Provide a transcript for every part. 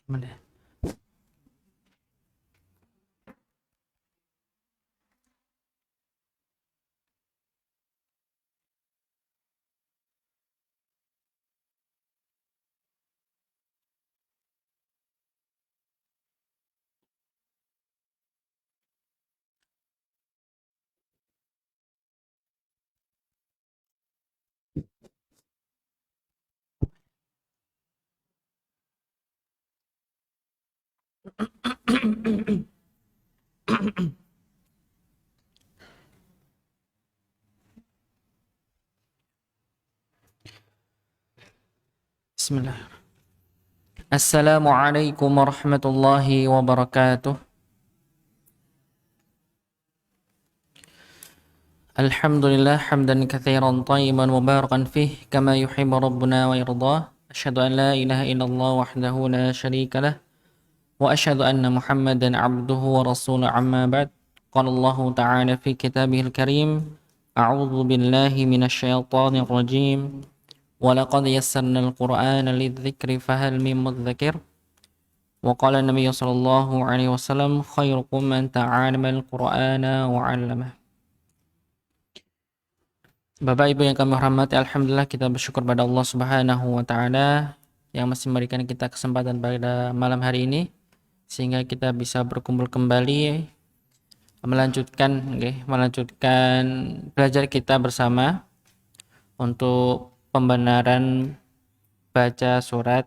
Mana? Bismillah. Assalamualaikum warahmatullahi wabarakatuh. Alhamdulillah hamdan katsiran tayyiban mubarakan fih kama yuhibbu rabbuna wa yardah. Asyhadu an la ilaha illallah wahdahu la syarika lah wa asyhadu anna Muhammadan abduhu wa rasuluhu amma ba'd. Qala Allah ta'ala fi kitabihil karim. A'udzu billahi minasy syaithanir rajim. Wa laqad yassarnal Qur'ana lidzikri fahal mim mudzakir. Wa qala Nabi sallallahu alaihi wasallam khairukum man ta'allama al-Qur'ana wa 'allama. Bapak Ibu yang kami hormati, alhamdulillah kita bersyukur pada Allah Subhanahu wa taala yang masih memberikan kita kesempatan pada malam hari ini sehingga kita bisa berkumpul kembali melanjutkan belajar kita bersama untuk pembenaran baca surat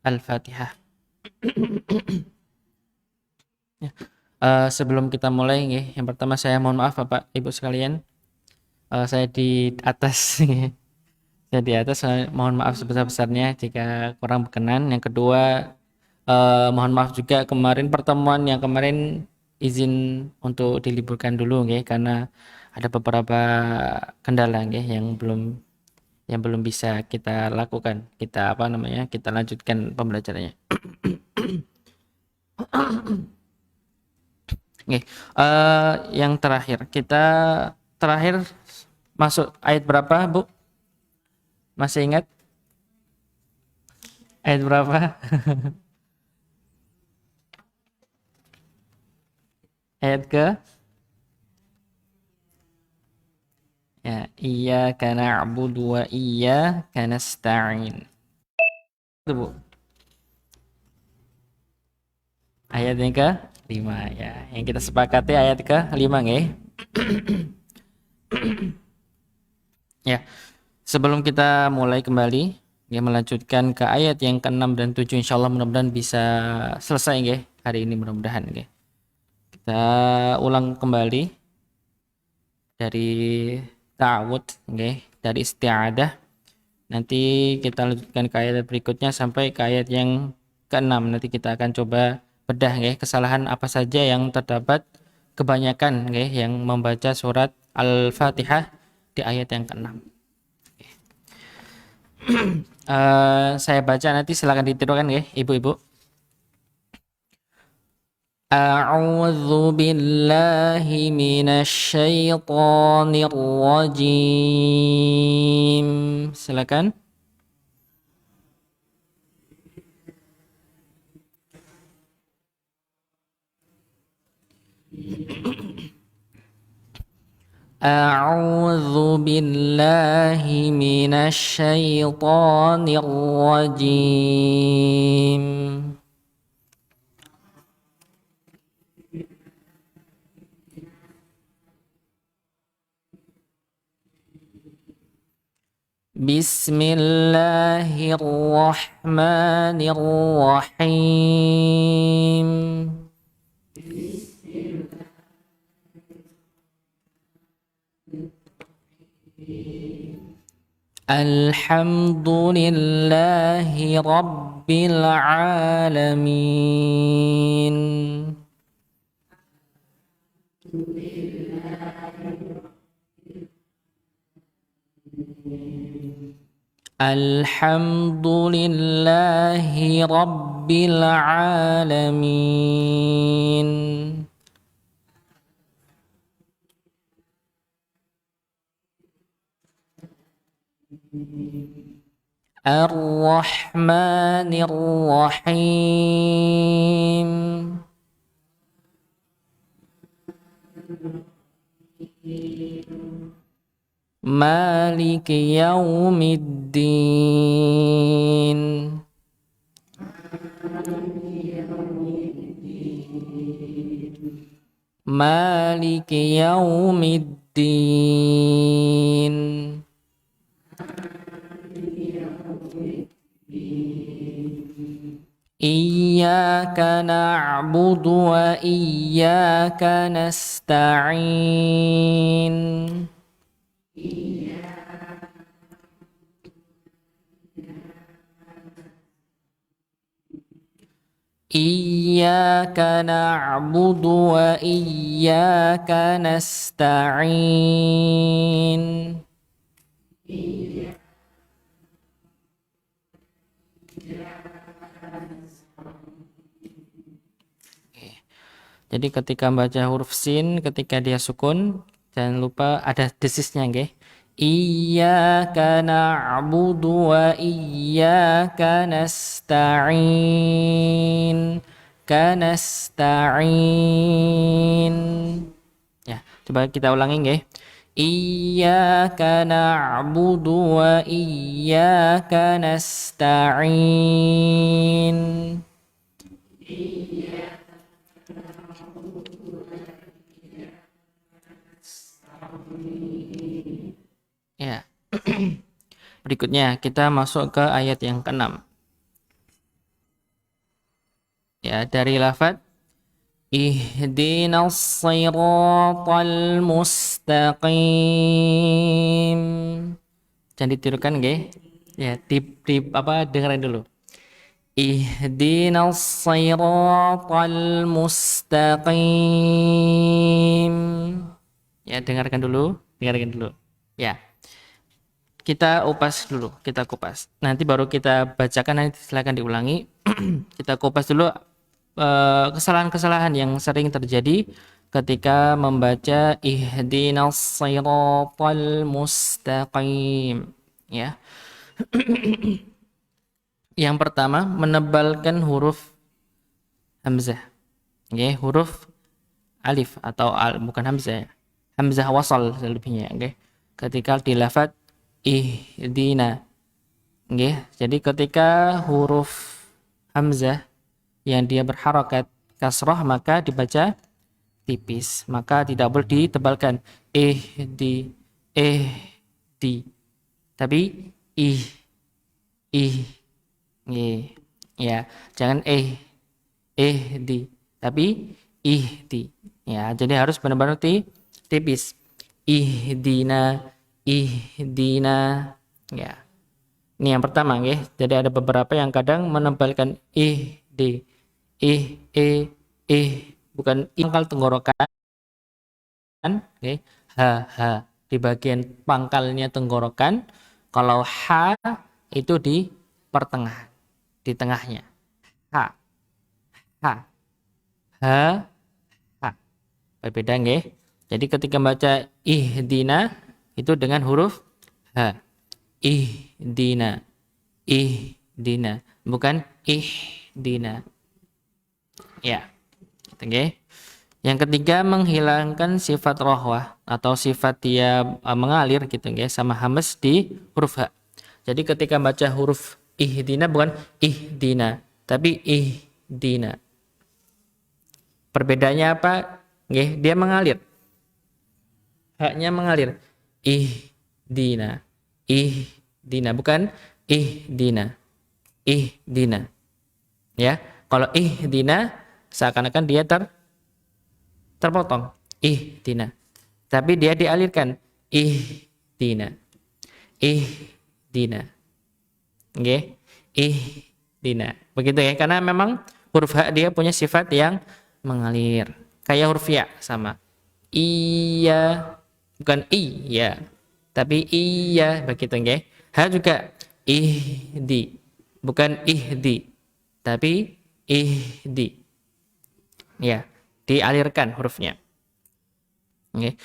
Al-Fatihah. Sebelum kita mulai, yang pertama saya mohon maaf Bapak Ibu sekalian, saya di atas, saya di atas, mohon maaf sebesar-besarnya jika kurang berkenan. Yang kedua, mohon maaf juga kemarin pertemuan yang kemarin izin untuk diliburkan dulu, karena ada beberapa kendala, yang belum bisa kita lakukan. Kita lanjutkan pembelajarannya. Yang terakhir kita masuk ayat berapa, Bu? Masih ingat? Ayat berapa? Ayat ke? Ya, iyyaka na'budu wa iyyaka nasta'in. Itu, Bu. Ayat yang ke-5 ya. Yang kita sepakati ayat ke-5, nggih. Ya. Sebelum kita mulai kembali, melanjutkan ke ayat yang ke-6 dan 7, insyaallah mudah-mudahan bisa selesai, nggih, hari ini mudah-mudahan, nggih. Kita ulang kembali dari ta'awud, dari isti'adah. Nanti kita lanjutkan ke ayat berikutnya sampai ke ayat yang ke-6. Nanti kita akan coba bedah, kesalahan apa saja yang terdapat kebanyakan, yang membaca surat Al-Fatihah di ayat yang ke-6. Saya baca, nanti silakan ditirukan, Ibu-ibu. A'udzu billahi minasy syaithanir rajim. Silakan. A'udzu billahi minasy syaithanir rajim. Bismillahirrahmanirrahim. Alhamdulillahi Rabbil Alamin. Alhamdulillahi Rabbil Alamin. Ar-Rahmanir Rahim. Maliki yaumiddin. Maliki yaumiddin. Iyyaka na'budu wa iyyaka nasta'in. Iyyaka na'budu wa iyyaka nasta'in. Jadi ketika baca huruf sin, ketika dia sukun, jangan lupa ada desisnya, nggih. Iyyaka na'budu wa iyyaka nasta'in. Kanasta'in. Ya, coba kita ulangi, nggih. Iyyaka na'budu wa iyyaka nasta'in. Ya. Berikutnya kita masuk ke ayat yang ke-6. Ya, dari lafaz ihdinas siratal mustaqim. Jangan ditirukan, nggih. Ya, dengerin dulu. Ihdinas siratal mustaqim. Ya, dengarkan dulu. Ya. Kita kupas. Nanti baru kita bacakan, nanti silakan diulangi. Kita kupas dulu kesalahan-kesalahan yang sering terjadi ketika membaca ihdinas siratal mustaqim, ya. Yang pertama, menebalkan huruf hamzah. Nggih, huruf alif atau bukan hamzah. Hamzah wasal selebihnya, nggih. Ketika di lafaz ihdina, nggih. Jadi ketika huruf hamzah yang dia berharokat kasroh maka dibaca tipis, maka tidak boleh ditebalkan di, tapi ih, nggih. Ya, jangan di, tapi di. Ya, jadi harus benar-benar tipis. Ihdina. Ya. Ini yang pertama, nggih. Jadi ada beberapa yang kadang menebalkan di, bukan pangkal tenggorokan, nggih. Ha di bagian pangkalnya tenggorokan. Kalau ha itu di pertengahan, di tengahnya. Ha. Berbeda, nggih. Jadi ketika baca ihdina itu dengan huruf ha. Ihdina, bukan ihdina. Ya. Oke. Yang ketiga, menghilangkan sifat rohwah atau sifat dia mengalir gitu, nggih, sama hamzah di huruf ha. Jadi ketika baca huruf ihdina bukan ihdina, tapi ihdina. Perbedaannya apa? Nggih, dia mengalir. Haknya mengalir. Ihdina, bukan ihdina. Ya, kalau ihdina seakan-akan dia terpotong. Ihdina. Tapi dia dialirkan. Ihdina. Nggih, ihdina. Begitu ya, karena memang huruf ha dia punya sifat yang mengalir. Kayak huruf ya sama. Iya, bukan iya, tapi iya, begitu, nggih. Ha juga ihdi, bukan ihdi, tapi ihdi. Ya, dialirkan hurufnya. Nggih.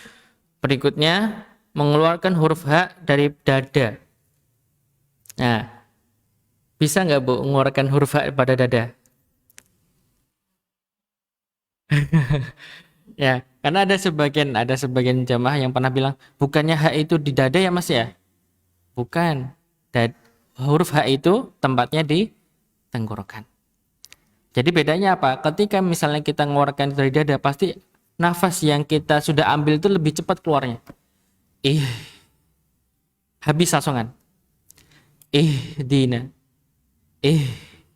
Berikutnya, mengeluarkan huruf ha dari dada. Nah, Bisa nggak Bu mengeluarkan huruf H pada dada? Ya, karena ada sebagian jamaah yang pernah bilang, bukannya H itu di dada ya Mas ya? Bukan. Huruf H itu tempatnya di tenggorokan. Jadi bedanya apa? Ketika misalnya kita mengeluarkan dari dada, pasti nafas yang kita sudah ambil itu lebih cepat keluarnya. Ih, habis langsungan. Dina.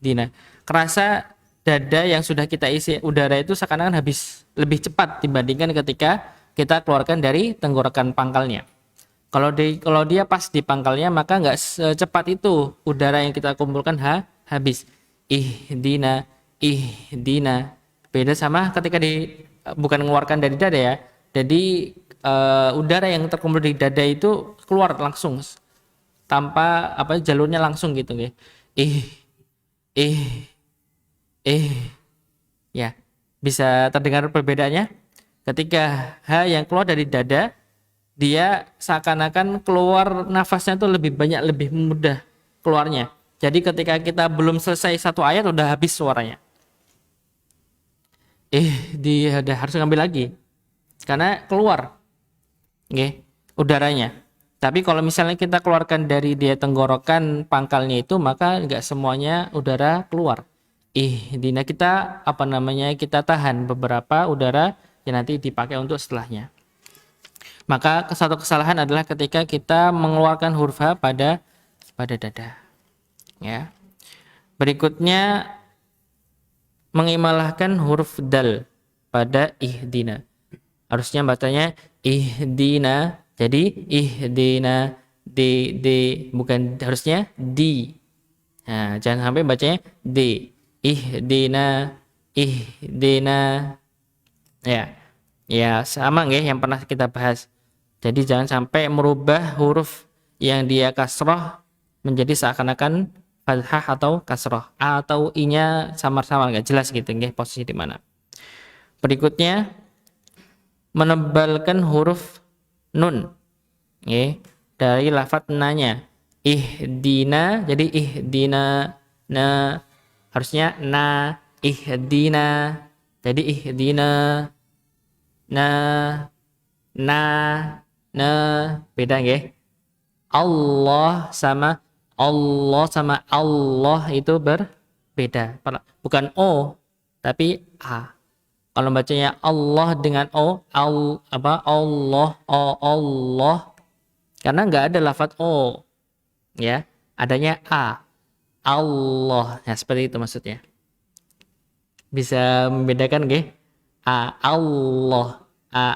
Dina. Kerasa dada yang sudah kita isi udara itu seakan-akan habis lebih cepat dibandingkan ketika kita keluarkan dari tenggorokan pangkalnya. Kalau dia pas di pangkalnya maka nggak secepat itu udara yang kita kumpulkan habis. Dina, Dina. Beda sama ketika bukan mengeluarkan dari dada ya. Jadi udara yang terkumpul di dada itu keluar langsung tanpa apa jalurnya langsung gitu ya. Ih, ih, ya. Bisa terdengar perbedaannya? Ketika H yang keluar dari dada, dia seakan-akan keluar nafasnya tuh lebih banyak, lebih mudah keluarnya. Jadi ketika kita belum selesai satu ayat udah habis suaranya. Dia udah harus ngambil lagi karena keluar, oke, udaranya. Tapi kalau misalnya kita keluarkan dari dia tenggorokan pangkalnya itu, maka nggak semuanya udara keluar. Dina kita apa namanya kita tahan beberapa udara yang nanti dipakai untuk setelahnya. Maka satu kesalahan adalah ketika kita mengeluarkan huruf H pada dada. Ya. Berikutnya mengimalahkan huruf dal pada ihdina. Harusnya bacanya ihdina. Jadi ihdina d bukan harusnya di. Nah, jangan sampai bacanya d. Ihdina. Ya. Ya, sama nggih yang pernah kita bahas. Jadi jangan sampai merubah huruf yang dia kasroh menjadi seakan-akan fathah atau kasroh, atau i-nya samar-samar nggak jelas gitu nggih posisi di mana. Berikutnya menebalkan huruf nun nggih dari lafadz nanya. Ihdina, jadi ihdina na harusnya na, ihdina. Jadi ihdina na beda nggih. Allah sama Allah itu berbeda. Bukan O tapi A. Kalau bacanya Allah dengan O, Allah, Allah. Karena nggak ada lafadz O. Ya, adanya A. Allah. Ya, seperti itu maksudnya. Bisa membedakan nggih? Allah.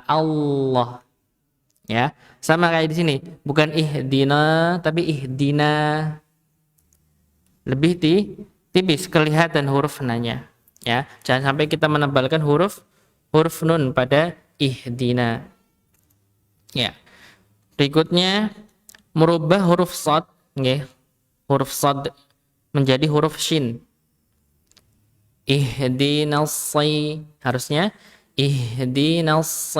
Allah. Ya, sama kayak di sini. Bukan ihdina tapi ihdina. Lebih tipis kelihatan huruf nanya. Ya, jangan sampai kita menebalkan huruf nun pada ihdina. Ya. Berikutnya merubah huruf shad, nggih. Huruf shad menjadi huruf shin. Ihdinas harusnya ihdinas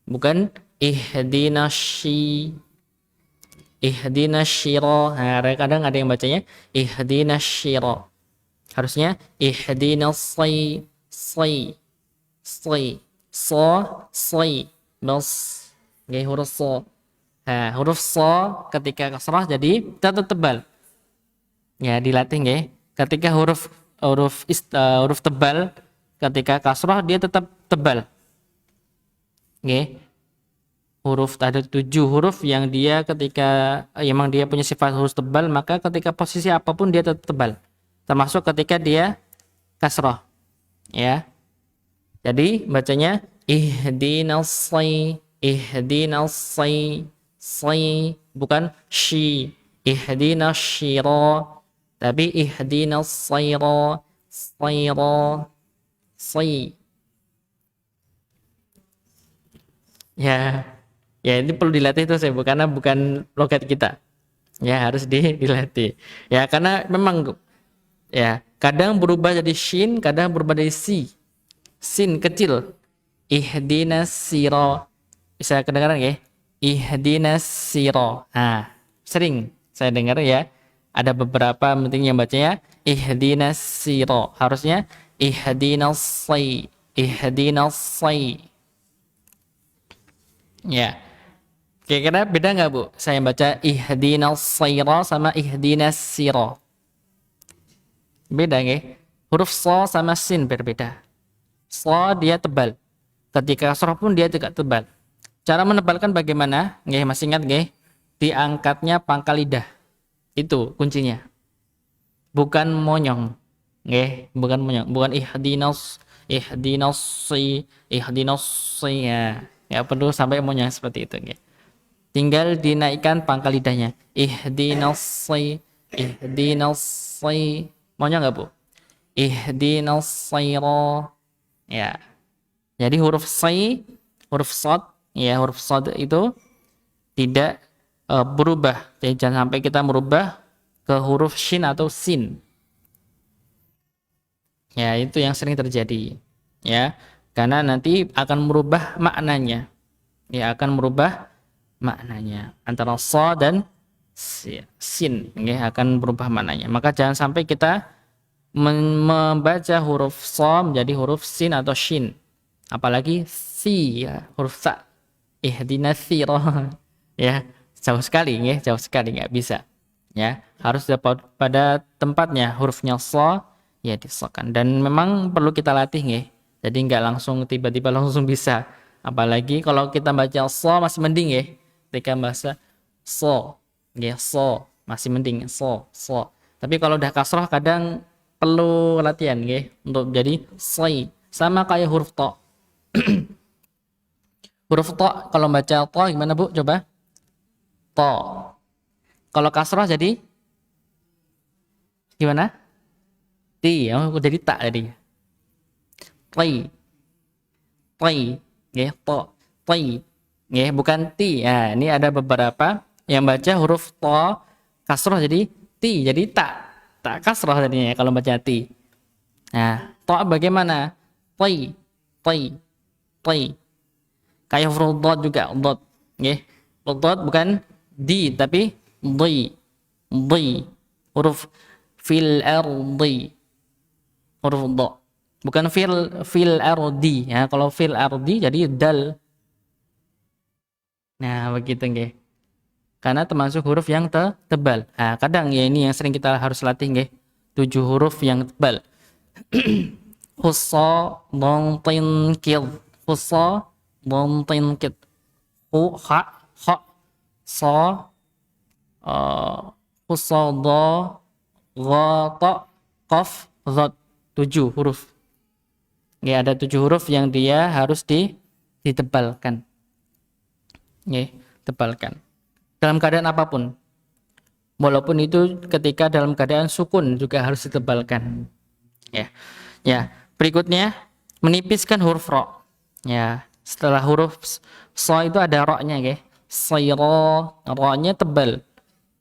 bukan ihdinas syira. Nah, kadang ada yang bacanya ihdinas syira. Harusnya ihdinas bas. Nggih, huruf so. Nah, huruf so ketika kasrah jadi tetap tebal. Ya, dilatih nggih. Ketika huruf tebal ketika kasrah dia tetap tebal. Nggih. Ada 7 huruf yang dia ketika emang dia punya sifat huruf tebal, maka ketika posisi apapun dia tetap tebal. Termasuk ketika dia kasrah. Ya. Jadi bacanya ihdinas bukan shi. Ihdinas syira. Tapi ihdinas sayra. Ya. Ya, ini perlu dilatih tuh saya karena bukan logat kita. Ya, harus dilatih. Ya, karena memang ya, kadang berubah jadi shin, kadang berubah jadi si. Sin kecil. Ihdinas sira. Bisa kedengaran ya? Ihdinas sira. Nah, sering saya dengar ya. Ada beberapa penting yang bacanya ihdinas siro. Harusnya ihdinas say. Ihdinas say. Ya. Kira-kira beda nggak Bu? Saya baca ihdinas sayra sama ihdinas siro. Beda nggak? Huruf so sama sin berbeda. So dia tebal. Ketika kasroh pun dia tidak tebal. Cara menebalkan bagaimana? Nggih, masih ingat nggih? Diangkatnya pangkal lidah. Itu kuncinya. Bukan monyong. Nggih, bukan monyong, bukan ihdinas si ya. Ya perlu sampai monyong seperti itu nggih. Tinggal dinaikkan pangkal lidahnya. Ihdinas si. Monyong enggak, Bu? Ihdinas sira. Ya. Jadi huruf sai, huruf shad, ya huruf shad itu tidak berubah. Jadi jangan sampai kita merubah ke huruf shin atau sin. Ya, itu yang sering terjadi. Ya, karena nanti akan merubah maknanya. Ya, akan merubah maknanya antara sa dan sin, ya, akan berubah maknanya. Maka jangan sampai kita membaca huruf sa menjadi huruf sin atau shin. Apalagi si, ya, huruf sa. Ihdinas sirah. Ya, jauh sekali, ya, jauh sekali nggak bisa. Ya, harus dapat pada tempatnya hurufnya sa, ya disokan. Dan memang perlu kita latih, ya. Jadi nggak langsung tiba-tiba langsung bisa. Apalagi kalau kita baca sa masih mending, ya. Ketika bahasa so, ya so masih mending so. Tapi kalau udah kasrah kadang perlu latihan, ya, untuk jadi sai. Sama kayak huruf to. Huruf to kalau baca to gimana Bu? Coba. To. Kalau kasrah jadi gimana? Ti. Oh, jadi tak tadi. Ti. Ti. Ya, to. Ti. Ya, bukan ti. Ya, ini ada beberapa yang baca huruf to kasrah jadi ti, jadi tak. Tak kasrah tadinya ya kalau baca ti. Nah, to bagaimana? Ti. Ti. Ti. Kayak huruf dot juga, dot. Ya. Huruf dot bukan di tapi di. Huruf fil ardi. Huruf dot. Bukan fil ardi ya. Kalau fil ardi jadi dal. Nah, begitu nggih. Karena termasuk huruf yang tebal. Nah, kadang ya ini yang sering kita harus latih nggih. 7 huruf yang tebal. Khussa dhantin kid. Khussa dhantin kid. Hu ha sa khussa dha gha ta qaf dhat. 7 huruf. Ya, ada 7 huruf yang dia harus ditebalkan. Ya, tebalkan. Dalam keadaan apapun. Walaupun itu ketika dalam keadaan sukun juga harus ditebalkan. Ya. Ya, berikutnya menipiskan huruf ro. Ya, setelah huruf so itu ada ro-nya, ya. Sayra, ro-nya tebal.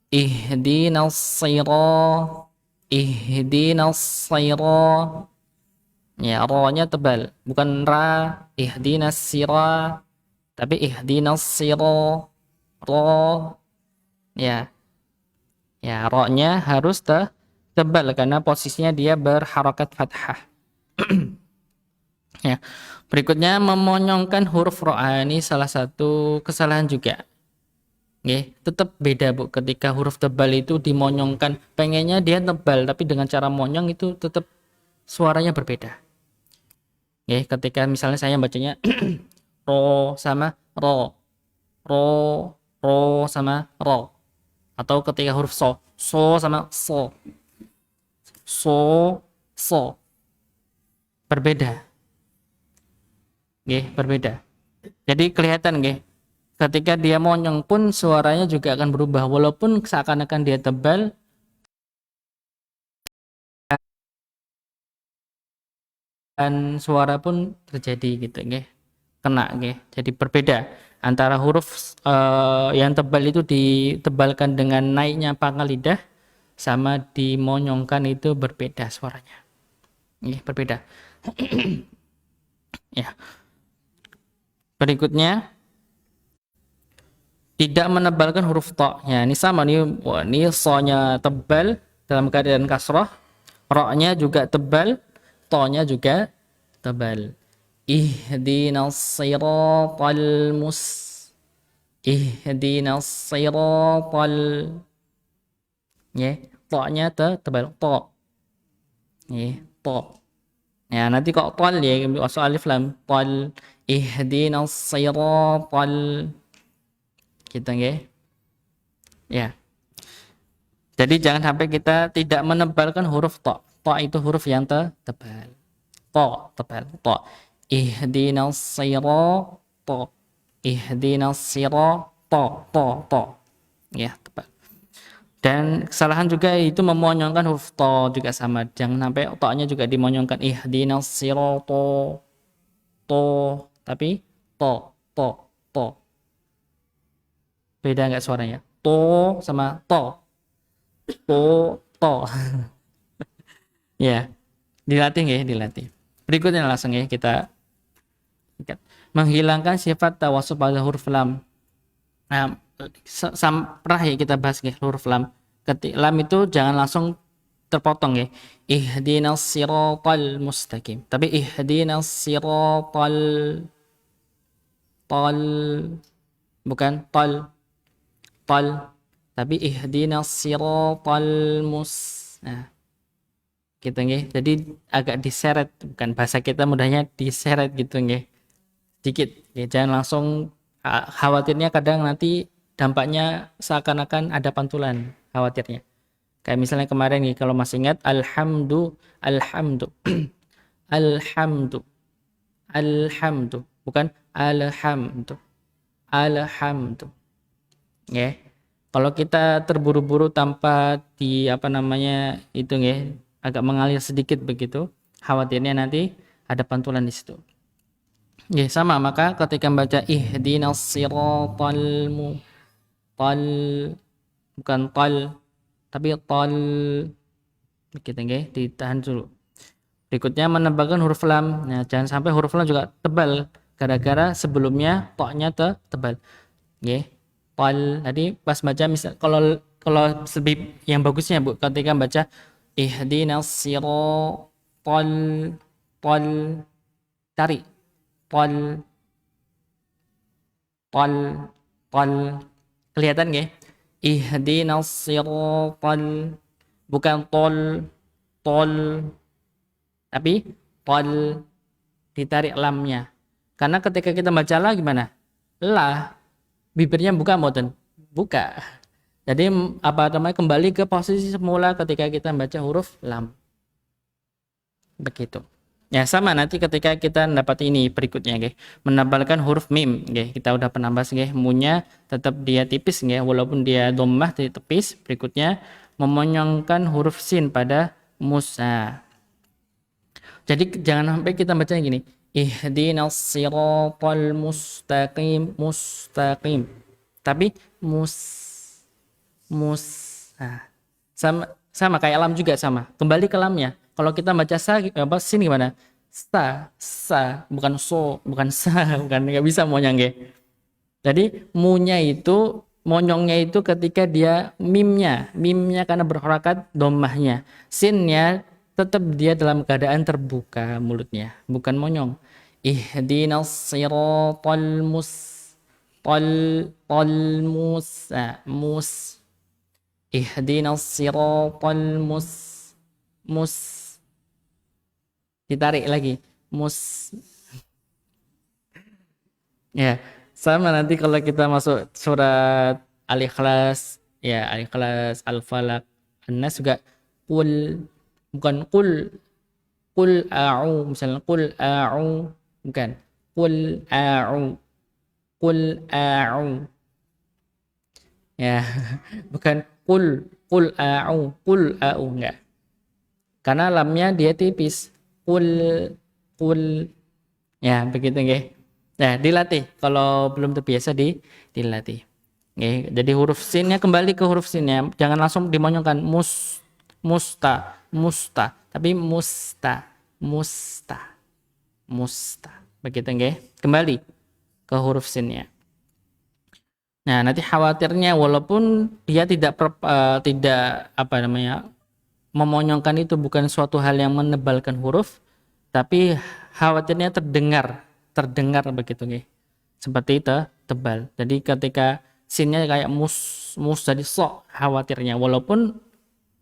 Ihdinas sayra. Ihdinas sayra. Ya, ro-nya tebal, bukan ra, ihdinas sira, tapi ihdinas sira. Ro, ya. Ya, ro-nya harus tebal karena posisinya dia berharokat fathah. Ya. Berikutnya memonyongkan huruf ro. Ini salah satu kesalahan juga. Nggih, tetap beda Bu ketika huruf tebal itu dimonyongkan. Pengennya dia tebal tapi dengan cara monyong itu tetap suaranya berbeda. Ya, ketika misalnya saya bacanya ro sama ro, ro, ro sama ro, atau ketika huruf so sama so, berbeda, ya, berbeda. Jadi kelihatan, ya, ketika dia monyong pun suaranya juga akan berubah, walaupun seakan-akan dia tebal. Dan suara pun terjadi gitu, nggih. Kena, nggih. Jadi berbeda antara huruf yang tebal itu ditebalkan dengan naiknya pangkal lidah sama dimonyongkan itu berbeda suaranya. Nggih, berbeda. Ya. Berikutnya tidak menebalkan huruf ta. Ya, ini sama nih. Wah, ini so-nya tebal dalam keadaan kasrah, ro-nya juga tebal, to-nya juga tebal. Ihdinas siratal mus. Ihdinas siratal. Ya, to-nya tebal, to. Ya, to. Ya, nanti kok tol ya, masuk alif lam. Tol. Ihdinas siratal. Kita nggih. Ya. Jadi jangan sampai kita tidak menebalkan huruf to. To itu huruf yang tebal. To tebal. To. Ihdinas sirata. Ihdinas sirata. To. Ya, tebal. Dan kesalahan juga itu memonyongkan huruf to juga sama. Jangan sampai to-nya juga dimonyongkan. Ihdinas sirata. To. Tapi to. To. Beda nggak suaranya? To sama to. To. Ya, dilatih ya, dilatih. Berikutnya langsung ya kita lihat. Menghilangkan sifat tawassul pada huruf lam. Nah, pernah ya kita bahas ya huruf lam. Ketik lam itu jangan langsung terpotong ya. Ihdinas siratal mustaqim. Tapi ihdinas siratal tal, bukan tal. Tapi ihdinas siratal Nah, gitu nggih. Jadi agak diseret, bukan bahasa kita mudahnya diseret gitu nggih. Sedikit. Ya, jangan langsung khawatirnya kadang nanti dampaknya seakan-akan ada pantulan khawatirnya. Kayak misalnya kemarin nih kalau masih ingat alhamdu alhamdu alhamdu bukan alhamdu ya. Kalau kita terburu-buru tanpa di apa namanya itu ya agak mengalir sedikit begitu, khawatirnya nanti ada pantulan di situ. Ya, sama maka ketika membaca ihdinas siratal tal, bukan tal tapi tal begitu nggih, ditahan dulu. Berikutnya menambahkan huruf lam. Nah, jangan sampai huruf lam juga tebal gara-gara sebelumnya to-nya tebal. Nggih. Tal tadi pas baca misal kalau kalau lebih yang bagusnya Bu ketika baca ihdinas siratal tal tarik tal tal tal kelihatan nggih? Ihdinas siratal bukan tol tapi tol ditarik lamnya. Karena ketika kita baca lah gimana? Lah bibirnya buka mboten? Buka. Jadi apa namanya kembali ke posisi semula ketika kita baca huruf lam. Begitu. Ya sama nanti ketika kita dapat ini berikutnya nggih, menabalkan huruf mim nggih. Kita udah pernah bahas nggih, munya tetap dia tipis nggih walaupun dia dhammah tipis. Berikutnya memonyongkan huruf sin pada musa. Jadi jangan sampai kita baca gini, ihdinas siratal mustaqim. Tapi mus. Nah, sama kayak lam juga sama. Kembali ke lamnya. Kalau kita baca apa sin gimana? Bukan so, bukan sa, bukan nggak bisa monyong nggih. Jadi munya itu monyongnya itu ketika dia mimnya karena berharakat domahnya. Sinnya tetap dia dalam keadaan terbuka mulutnya, bukan monyong. Ihdinas siratal mus. Ihdinas siratal mus. Ditarik lagi. Mus. Ya, sama nanti kalau kita masuk surat Al-Ikhlas, ya Al-Ikhlas, Al-Falaq, An-Nas juga qul, bukan qul a'u, misalnya qul a'u, bukan qul a'u. Ya, bukan qul a'u enggak. Karena lamnya dia tipis. Qul ya begitu nggih. Nah, dilatih. Kalau belum terbiasa dilatih. Nggih, jadi huruf sinnya kembali ke huruf sinnya. Jangan langsung dimonyongkan musta, tapi musta. Begitu nggih. Kembali ke huruf sinnya. Nah, nanti khawatirnya walaupun dia tidak apa namanya memonyongkan itu bukan suatu hal yang menebalkan huruf, tapi khawatirnya terdengar begitu nih. Seperti itu tebal. Jadi ketika sinnya kayak mus jadi sok khawatirnya walaupun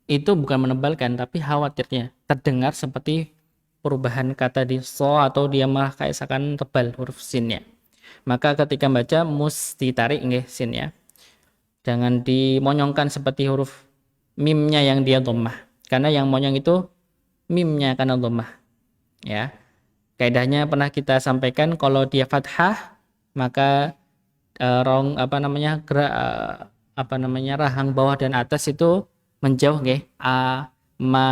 itu bukan menebalkan tapi khawatirnya terdengar seperti perubahan kata di so atau dia malah kayak seakan tebal huruf sinnya. Maka ketika baca mus ditarik nggih sinnya. Jangan dimonyongkan seperti huruf mimnya yang dia dhammah. Karena yang monyong itu mimnya karena dhammah, ya. Kaidahnya pernah kita sampaikan kalau dia fathah maka rong apa namanya gerak apa namanya rahang bawah dan atas itu menjauh nggih a ma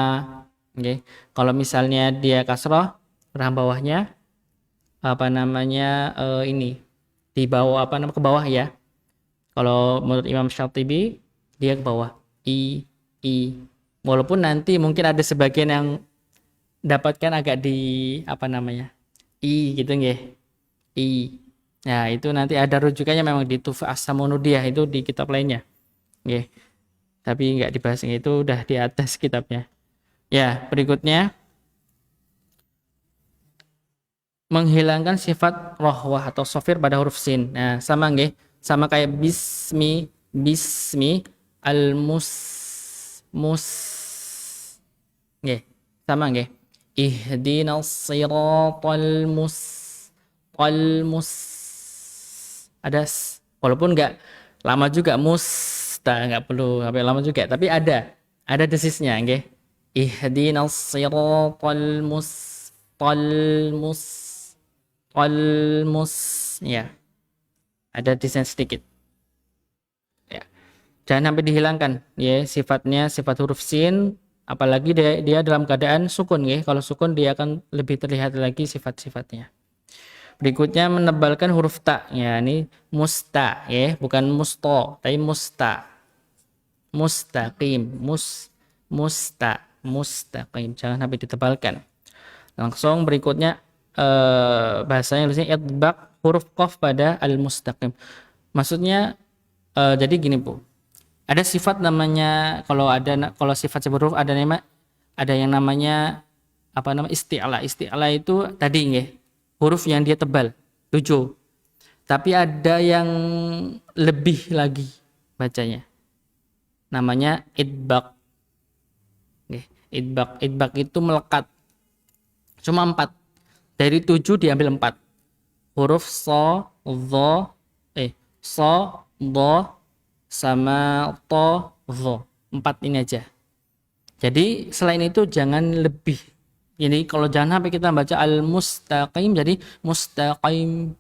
nggih. Kalau misalnya dia kasroh rahang bawahnya apa namanya ini di bawah apa namanya ke bawah ya. Kalau menurut Imam Syatibi dia ke bawah i walaupun nanti mungkin ada sebagian yang dapatkan agak di apa namanya i gitu nggih i. Nah, itu nanti ada rujukannya memang di Tuhfah As-Samunudiyah itu di kitab lainnya. Nggih. Tapi nggak dibahas itu udah di atas kitabnya. Ya, berikutnya menghilangkan sifat rohwah atau sofir pada huruf sin. Nah, sama nggih. Sama kayak bismi al mus nggih. Sama nggih. Ihdinas siratal wal ada walaupun nggak lama juga nggak perlu sampai lama juga tapi ada desisnya nggih ihdinas siratal tal mus tal mus ya ada desain sedikit ya jangan sampai dihilangkan ya sifatnya sifat huruf sin apalagi dia dalam keadaan sukun nggih kalau sukun dia akan lebih terlihat lagi sifat-sifatnya. Berikutnya menebalkan huruf ta. Ya, ini musta ya, bukan musto, tapi musta. Mustaqim, mustaqim. Jangan sampai ditebalkan. Langsung berikutnya bahasanya tulisnya idbaq huruf qaf pada al-mustaqim. Maksudnya jadi gini, Bu. Ada sifat namanya kalau sifat huruf ada yang namanya apa namanya isti'la. Isti'la itu tadi nggih huruf yang dia tebal 7 tapi ada yang lebih lagi bacanya namanya idbaq idbaq itu melekat cuma 4 dari 7 diambil 4 huruf so do sama to dho 4 ini aja jadi selain itu jangan lebih. Jadi kalau jangan sampai kita baca al-mustaqim jadi mustaqim.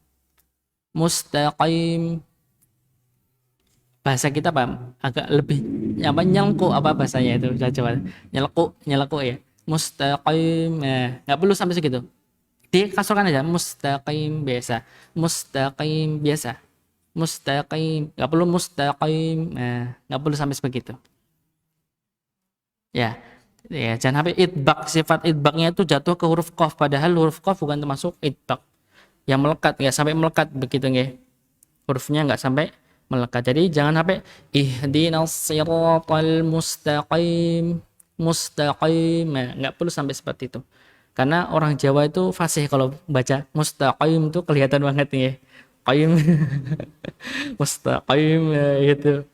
Bahasa kita apa? Agak lebih apa nyelko apa bahasanya itu? Coba nyelko ya. Mustaqim. Nah, nggak perlu sampai segitu. Dikasarkan aja mustaqim biasa. Mustaqim biasa. Mustaqim. Nggak perlu mustaqim. Nah, nggak perlu sampai sebegitu. Ya. Ya, jangan sampai idbaq sifat idbaqnya itu jatuh ke huruf qaf padahal huruf qaf bukan termasuk idbaq. Yang melekat nggak sampai melekat begitu nggih. Hurufnya nggak sampai melekat. Jadi jangan sampai ihdinas siratal mustaqim. Nah, nggak perlu sampai seperti itu. Karena orang Jawa itu fasih kalau baca mustaqim itu kelihatan banget nih. Qaim mustaqim gitu.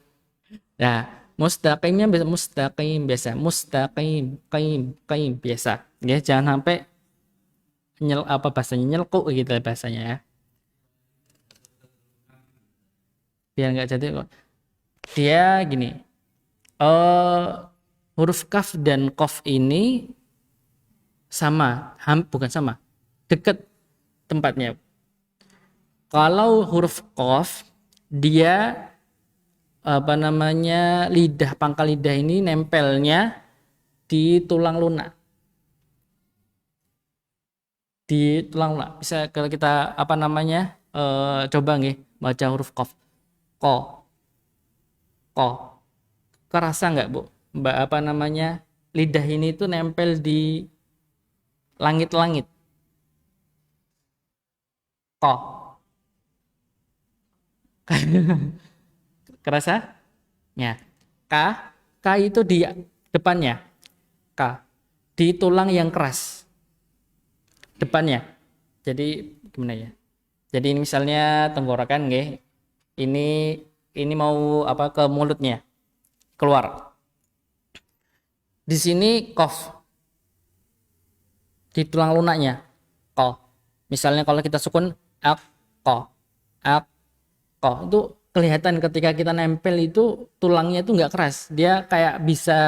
Nah, mustaqimnya biasa qaim biasa ya jangan sampai apa bahasanya nyelkuk gitu bahasanya ya biar nggak jadi kok dia gini huruf kaf dan kof ini sama bukan sama deket tempatnya kalau huruf kof dia apa namanya pangkal lidah ini nempelnya di tulang lunak bisa kalau kita apa namanya coba nih baca huruf qaf ko kerasa nggak Bu Mbak apa namanya lidah ini tuh nempel di langit-langit ko Kerasa? Ya. K, K itu di depannya. K. Di tulang yang keras. Depannya. Jadi gimana ya? Jadi ini misalnya tenggorokan nggih. Ini mau apa ke mulutnya. Keluar. Di sini cough. Di tulang lunaknya. Ko. Misalnya kalau kita sukun ak ko. Ak ko. Itu kelihatan ketika kita nempel itu tulangnya itu nggak keras. Dia kayak bisa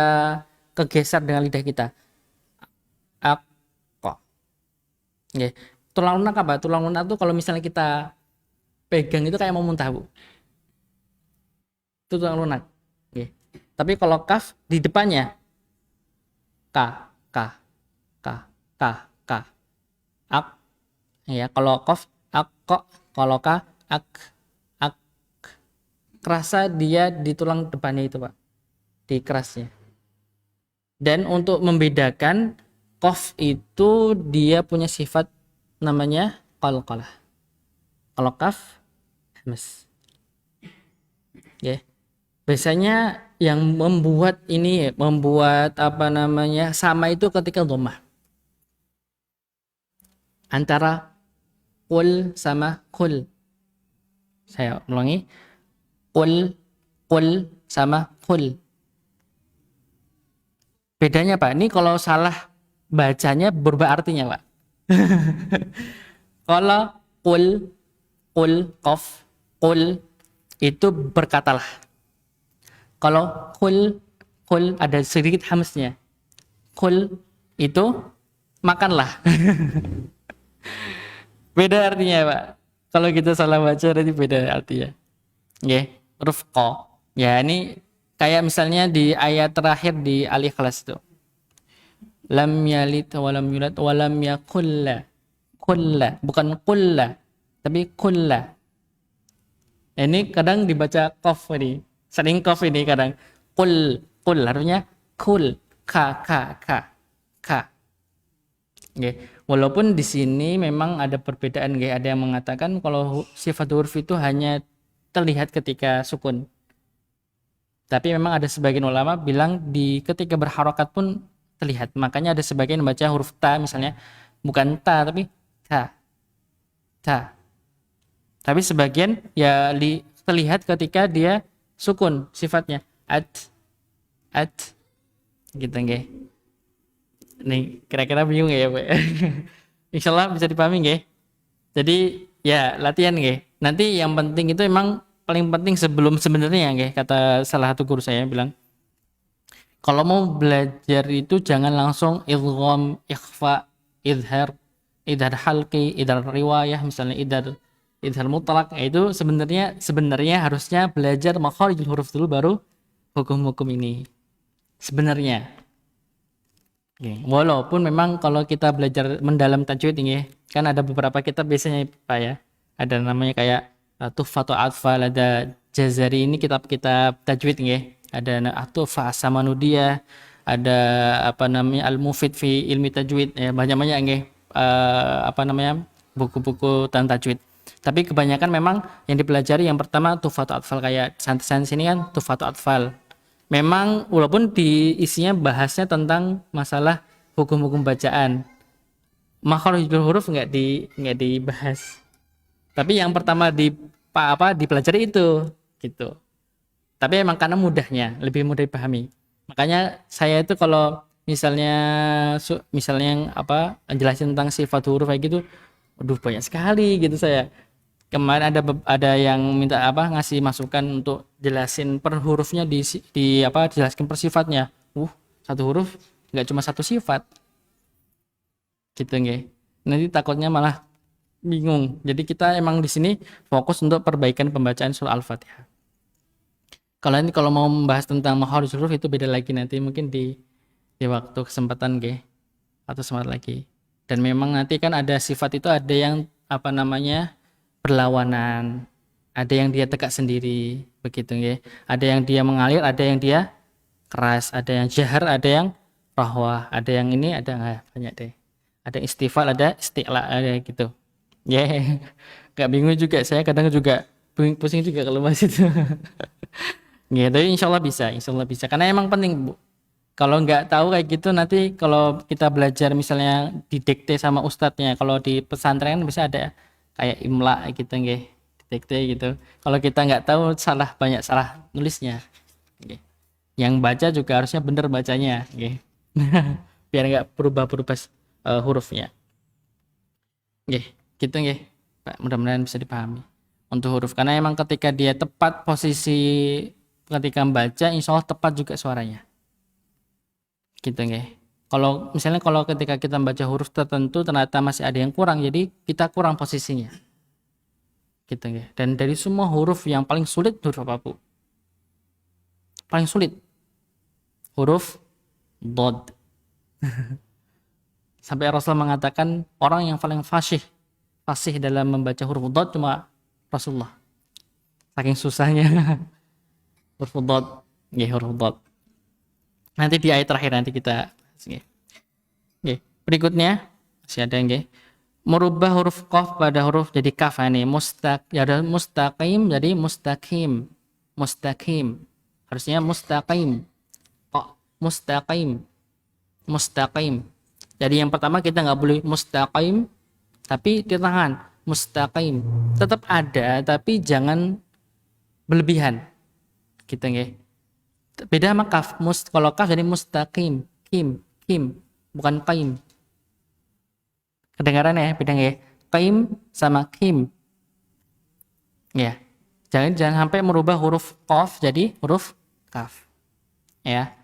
kegeser dengan lidah kita. Ak ko. Oke. Tulang lunak apa? Tulang lunak tuh kalau misalnya kita pegang itu kayak mau muntah, Bu. Itu tulang lunak. Oke. Tapi kalau kaf di depannya k k k k k ak ya. Kalau kof ak kok. Kalau k ak ak. Kerasa dia di tulang depannya itu, Pak. Di kerasnya. Dan untuk membedakan kof itu dia punya sifat namanya qalqalah. Kalau kaf hamas. Ya. Biasanya yang membuat ini membuat apa namanya sama itu ketika dhammah. Antara qul sama kul. Saya ulangi. Qul sama kul. Bedanya, Pak. Ini kalau salah bacanya berubah artinya, Pak. Kalau qul qaf qul itu berkatalah. Kalau kul ada sedikit hamsnya. Kul itu makanlah. Beda artinya, Pak. Kalau kita salah baca berarti beda artinya. Nggih, huruf qa. Ya, ini kayak misalnya di ayat terakhir di Al-Ikhlas itu. Lam yalid wa lam yulad wa lam yakulla. Kulla, bukan kulla, tapi kulla. Ini kadang dibaca qaf ini. Sering qaf ini kadang. Qul artinya kul, ka. Nggih. Walaupun di sini memang ada perbedaan nggih. Ada yang mengatakan kalau sifat huruf itu hanya terlihat ketika sukun. Tapi memang ada sebagian ulama bilang di ketika berharokat pun terlihat. Makanya ada sebagian membaca huruf ta misalnya bukan ta tapi ta. Tapi sebagian ya terlihat ketika dia sukun sifatnya at gitu nggih. Nih kira-kira bingung ya, Pak. Insyaallah bisa dipahami nggih. Jadi ya latihan nggih. Nanti yang penting itu emang paling penting sebelum sebenarnya nggih, kata salah satu guru saya bilang kalau mau belajar itu jangan langsung idgham, ikhfa, idhar halqi, idhar riwayah, misalnya idhar mutlak. Itu sebenarnya harusnya belajar makharijul huruf dulu baru hukum-hukum ini. Sebenarnya. Oke. Walaupun memang kalau kita belajar mendalam tajwid ini kan ada beberapa kitab biasanya Pak ya. Ada namanya kayak Tuhfatul Atfal, ada Jazari, ini kitab-kitab tajwid nggih. Ada Tuhfah As-Samanudiyah, ada apa namanya Al-Mufid fi Ilmi Tajwid, ya banyak-banyak nggih apa namanya buku-buku tentang tajwid. Tapi kebanyakan memang yang dipelajari yang pertama Tuhfatul Atfal, kayak santai-santai sini kan Tuhfatul Atfal. Memang walaupun di isinya bahasnya tentang masalah hukum-hukum bacaan. Makharijul huruf nggak dibahas. Tapi yang pertama dipelajari itu gitu. Tapi emang karena mudahnya, lebih mudah dipahami. Makanya saya itu kalau misalnya yang jelasin tentang sifat huruf kayak gitu, aduh banyak sekali gitu saya. Kemarin ada yang minta ngasih masukan untuk jelasin per hurufnya dijelaskan per sifatnya. Satu huruf nggak cuma satu sifat. Gitu nggih. Nanti takutnya malah bingung. Jadi kita emang di sini fokus untuk perbaikan pembacaan surah Al-Fatihah. Kalau mau membahas tentang makharijul huruf itu beda lagi, nanti mungkin di waktu kesempatan nggih atau semangat lagi. Dan memang nanti kan ada sifat itu ada yang berlawanan, ada yang dia tegak sendiri begitu nggih. Ada yang dia mengalir, ada yang dia keras, ada yang jahar, ada yang rahwah, ada yang ini, ada banyak deh. Ada istifal, ada isti'la, ada gitu. Ya, gak bingung juga, saya kadang juga pusing juga kalau bahas itu. Gitu, insya Allah bisa. Karena emang penting Bu. Kalau nggak tahu kayak gitu nanti kalau kita belajar misalnya didikte sama ustadznya, kalau di pesantren kan bisa ada kayak imla gitu nggih, didikte gitu. Kalau kita nggak tahu salah banyak salah nulisnya. Nggih. Yang baca juga harusnya bener bacanya, nggih. Biar nggak berubah-berubah hurufnya. Nggih, gitu nggih. Pak, mudah-mudahan bisa dipahami untuk huruf karena emang ketika dia tepat posisi ketika membaca insya Allah tepat juga suaranya. Gitu nggih. Kalau misalnya kalau ketika kita membaca huruf tertentu ternyata masih ada yang kurang, jadi kita kurang posisinya. Gitu nggih. Dan dari semua huruf yang paling sulit huruf apa, Bu? Paling sulit huruf dod. Sampai Rasul mengatakan orang yang paling fasih dalam membaca huruf dod cuma Rasulullah. Saking susahnya huruf dod. Nggih, huruf dod. Nanti di ayat terakhir nanti kita nggih. Nggih. Berikutnya masih ada nggih. Merubah huruf qaf pada huruf jadi kaf ini mustaqim jadi mustaqim. Mustaqim. Harusnya mustaqim. Oh, mustaqim. Mustaqim. Jadi yang pertama kita nggak boleh mustaqim tapi di tangan mustaqim. Tetap ada tapi jangan berlebihan. Gitu nggih. Beda sama kaf. Kalau kaf jadi mustaqim, kim, bukan qaim. Kedengaran ya, beda nggih? Qaim sama kim. Ya. Jangan sampai merubah huruf qaf jadi huruf kaf. Ya.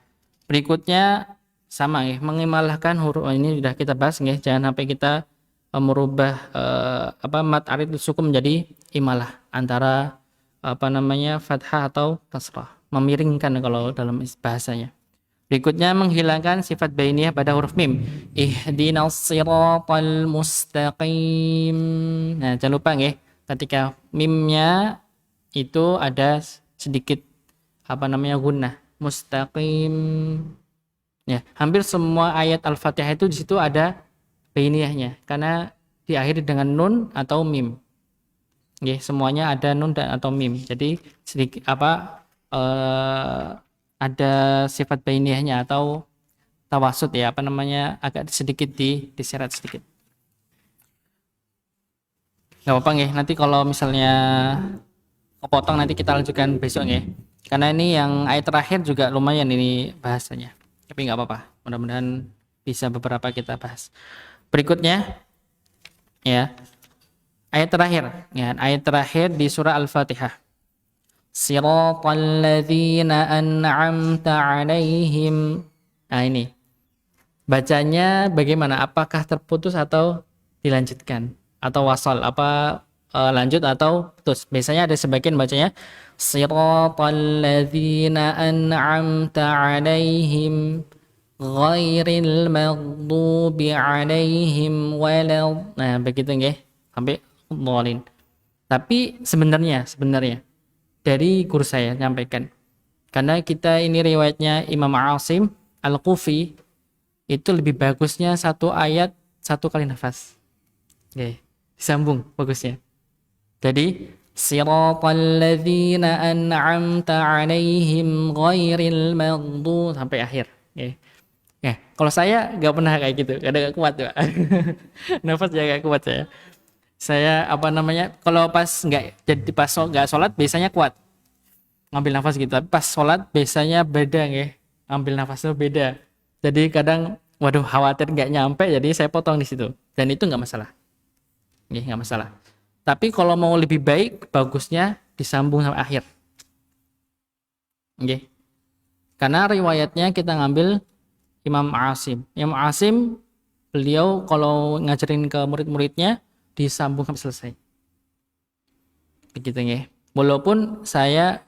Berikutnya sama ya, mengimalahkan huruf ini sudah kita bahas ya, jangan sampai kita merubah mad arid sukun menjadi imalah antara fathah atau kasrah, memiringkan kalau dalam bahasanya. Berikutnya menghilangkan sifat bainiyah pada huruf mim. Ihdinas siratal mustaqim. Nah, jangan lupa ya, ketika mimnya itu ada sedikit gunnah. Mustaqim. Ya, hampir semua ayat Al-Fatihah itu di situ ada bainiyahnya karena diakhiri dengan nun atau mim. Ya, semuanya ada nun dan atau mim. Jadi sedikit ada sifat bainiyahnya atau tawasud ya, agak sedikit diseret sedikit. Enggak apa-apa nggih. Nanti kalau misalnya kepotong nanti kita lanjutkan besok nggih. Karena ini yang ayat terakhir juga lumayan ini bahasanya. Tapi nggak apa-apa, mudah-mudahan bisa beberapa kita bahas. Berikutnya ya, ayat terakhir di surah Al-Fatihah. Siratal ladzina an'amta 'alaihim. Nah, ini bacanya bagaimana? Apakah terputus atau dilanjutkan atau wasal? Lanjut atau putus? Biasanya ada sebagian bacanya Siratal ladzina an'amta 'alaihim ghairil maghdubi 'alaihim walad. Nah, begitu nggih. Sampai dhalin. Tapi sebenarnya dari guru saya nyampaikan. Karena kita ini riwayatnya Imam Asim Al-Kufi itu lebih bagusnya satu ayat satu kali nafas. Oke, disambung bagusnya. Jadi siratal ladzina an'amta 'alaihim ghairil maghdub sampai akhir. Oke. Ya, kalau saya nggak pernah kayak gitu, kadang nggak kuat, Pak. Nafas ya nggak kuat saya. Saya kalau pas nggak sholat biasanya kuat ngambil nafas gitu, tapi pas sholat biasanya beda nggih, ngambil nafasnya beda. Jadi kadang waduh khawatir nggak nyampe, jadi saya potong di situ. Dan itu nggak masalah, nggak masalah. Tapi kalau mau lebih baik, bagusnya disambung sampai akhir. Nggih. Karena riwayatnya kita ngambil Imam Asim. Imam Asim beliau kalau ngajarin ke murid-muridnya disambung sampai selesai. Begitu nggih. Walaupun saya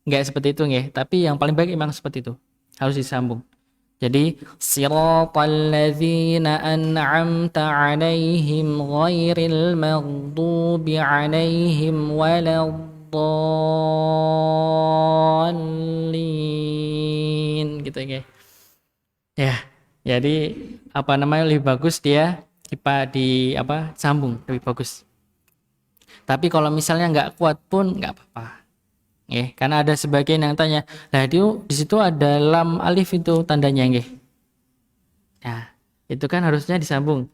nggak seperti itu nggih, tapi yang paling baik memang seperti itu. Harus disambung. Jadi siratal ladzina an'amta 'alaihim ghairil maghdubi 'alaihim waladdallin. Gitu nggih. Ya. Jadi lebih bagus dia sambung lebih bagus. Tapi kalau misalnya nggak kuat pun nggak apa-apa. Nggih, karena ada sebagian yang tanya, "Lah itu di situ ada lam alif itu tandanya nggih?" Nah, itu kan harusnya disambung.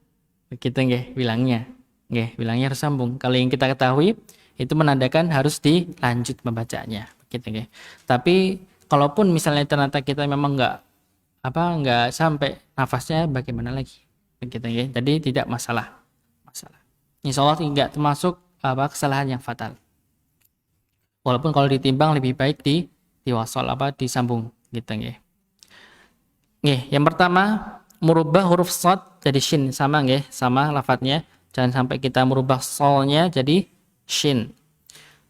Begitu nggih bilangnya. Nggih, bilangnya harus sambung. Kalau yang kita ketahui itu menandakan harus dilanjut membacanya. Begitu nggih. Tapi kalaupun misalnya ternyata kita memang nggak sampai nafasnya bagaimana lagi? Begitu nggih. Jadi tidak masalah. Insya Allah tidak termasuk kesalahan yang fatal. Walaupun kalau ditimbang lebih baik diwasol disambung gitu nggih. Nggih, yang pertama merubah huruf shad jadi shin sama nggih, sama lafadznya. Jangan sampai kita merubah solnya jadi shin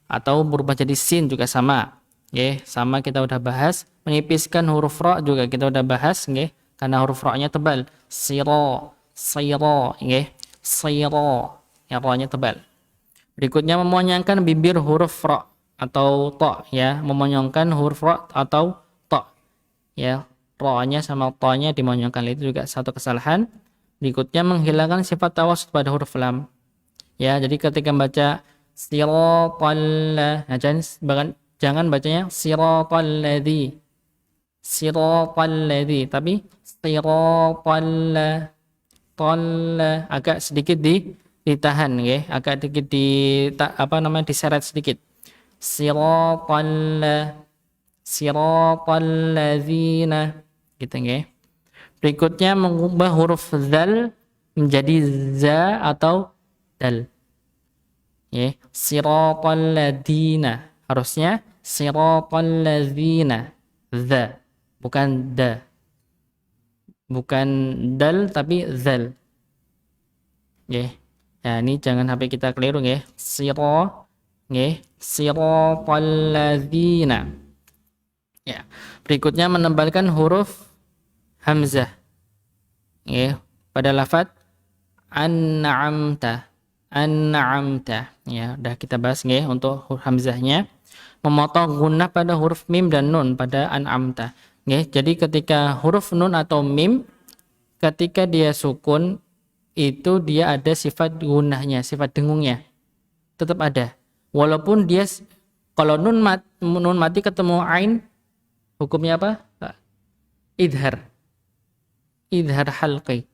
atau berubah jadi sin juga sama. Nggih, sama kita udah bahas. Menipiskan huruf ra juga kita udah bahas nggih, karena huruf ra-nya tebal. Sira, sayra nggih. Sayra, yang ra-nya tebal. Berikutnya memonyangkan bibir huruf ra atau ta ya, memonyongkan huruf ra atau ta ya, ra-nya sama ta-nya dimonyongkan, itu juga satu kesalahan. Berikutnya menghilangkan sifat tawasud pada huruf lam ya, jadi ketika baca siratal, nah jangan bacanya siratal ladzi, tapi siratal agak sedikit ditahan nggih, agak sedikit diseret sedikit. Siratal ladzina gitu nggih. Berikutnya mengubah huruf zal menjadi za atau dal. Nggih, siratal ladzina. Harusnya siratal ladzina. Za, bukan da. Bukan dal tapi zal. Nggih. Nah, ini jangan sampai kita keliru nggih. Nggih, siratal ladzina. Ya. Berikutnya menebalkan huruf hamzah. Nggih, pada lafaz an'amta. Ya, udah kita bahas nggih untuk huruf hamzahnya. Memotong gunnah pada huruf mim dan nun pada an'amta. Nggih, jadi ketika huruf nun atau mim ketika dia sukun itu dia ada sifat gunnahnya, sifat dengungnya. Tetap ada. Walaupun dia kalau nun mati ketemu ain hukumnya apa? Idhar halqi.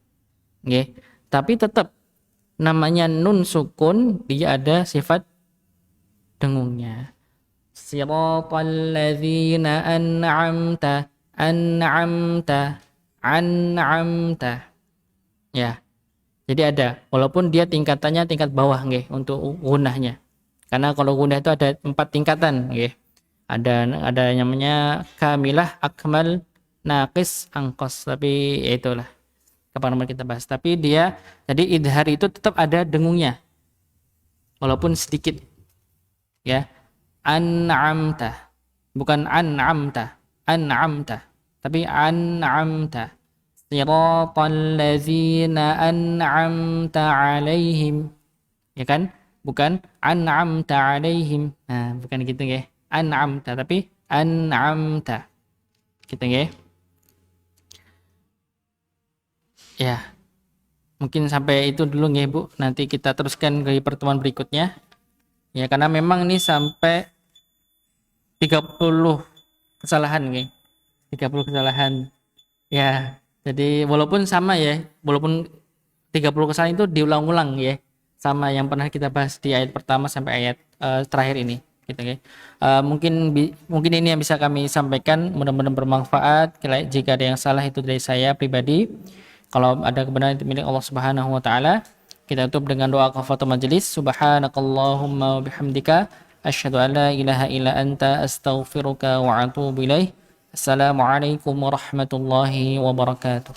Nggih. Tapi tetap namanya nun sukun dia ada sifat dengungnya. Siratal ladzina an'amta. Ya. Jadi ada, walaupun dia tingkatannya tingkat bawah nggih untuk gunnahnya. Karena kalau gunnah itu ada 4 tingkatan nggih. Ada namanya kamilah, akmal, naqis, angkos, tapi ya itulah kapan kita bahas. Tapi dia jadi idhar itu tetap ada dengungnya. Walaupun sedikit. Ya. An'amta. Bukan an'amta, tapi an'amta. Siratal ladzina an'amta 'alaihim. Ya kan? Bukan an'amta 'alaihim. Nah, bukan gitu nggih. An'amta tapi an'amta. Gitu nggih. Ya. Mungkin sampai itu dulu nggih, Bu. Nanti kita teruskan ke pertemuan berikutnya. Ya, karena memang ini sampai 30 kesalahan nggih. 30 kesalahan. Ya, jadi walaupun sama ya, walaupun 30 kesalahan itu diulang-ulang ya, sama yang pernah kita bahas di ayat pertama sampai ayat terakhir ini gitu ya. Mungkin ini yang bisa kami sampaikan, mudah-mudahan bermanfaat. Jika ada yang salah itu dari saya pribadi. Kalau ada kebenaran itu milik Allah Subhanahu wa taala. Kita tutup dengan doa kafaratul majelis. Subhanakallahumma wa bihamdika asyhadu an la ilaha illa anta astaghfiruka wa atubu ilaih. Assalamualaikum warahmatullahi wabarakatuh.